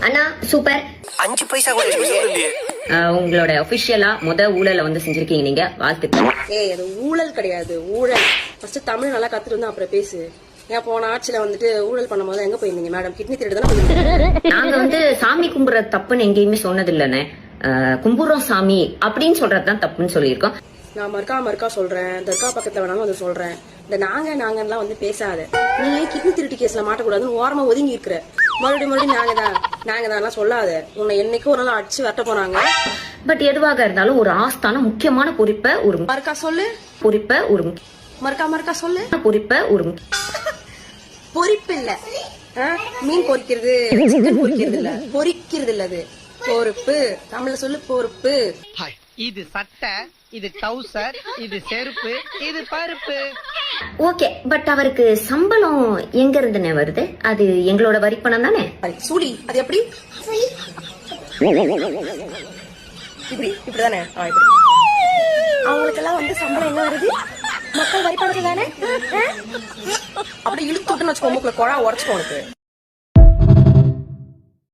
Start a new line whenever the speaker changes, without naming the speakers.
அண்ணா super.
5 பைசா கூட
உங்களோட அபிஷியலா ஊழல வந்து செஞ்சிருக்கீங்க நீங்க, வாழ்த்துக்கள்.
அது ஊழல் கிடையாது, ஊழல். ஃபர்ஸ்ட் தமிழ் நல்லா கத்துட்டு வந்து அப்புறம் பேசு. ஏன் போன ஆட்சியில வந்துட்டு ஊழல் பண்ணும் போது எங்க போயிருந்தீங்க மேடம்? கிட்னி திருடு தானே.
நாங்க வந்து சாமி கும்புற தப்புன்னு எங்கேயுமே சொன்னது இல்லைன்னு, கும்புறோம் சாமி அப்படின்னு சொல்றதுதான் தப்புன்னு சொல்லியிருக்கோம்.
நான் மறுக்கா சொல்றேன், தர்கா பக்கத்துல வேணாலும் வந்து சொல்றேன். இந்த நாங்கலாம் வந்து பேசாத. நீ கிட்னி திருட்டு கேஸ்ல மாட்டக்கூடாதுன்னு ஓரமா ஒதுங்கி இருக்கிற. மறுபடியும் நாங்க தான் சொல்லாத. உன்னை என்னைக்கும் ஒரு நாள் அடிச்சு வரட்ட போறாங்க.
பட் எதுவாக இருந்தாலும் ஒரு ஆஸ்தான முக்கியமான பொறுப்பை ஒரு
மறுக்கா சொல்லு.
பொறுப்பை ஒரு
மறுக்கா சொல்லு.
பொறுப்பை ஒரு
பொறிப்பு இல்ல, மீன் பொறிக்கிறது, சிக்கன் பொறிக்கிறது இல்ல, பொறிக்கிறது இல்ல. அது பொறுப்பு. தமிழ்ல சொல்லு பொறுப்பு.
இது சட்டை, இது டவுசர், இது செருப்பு, இது பருப்பு.
ஓகே, பட் அவருக்கு சம்பளம் எங்க இருந்துனே வருது? அது எங்களோட வரி பணம் தானே.
சூடி அது எப்படி? இப்படிதானே. அவங்களுக்கெல்லாம் வந்து சம்பளம் என்ன வருது? மக்கள் வரி பணத்தை தானே. அப்படி இழுத்து விட்டுன்னு வச்சுக்கோ, மூக்குல குழா உடச்சுக்கோ உனக்கு.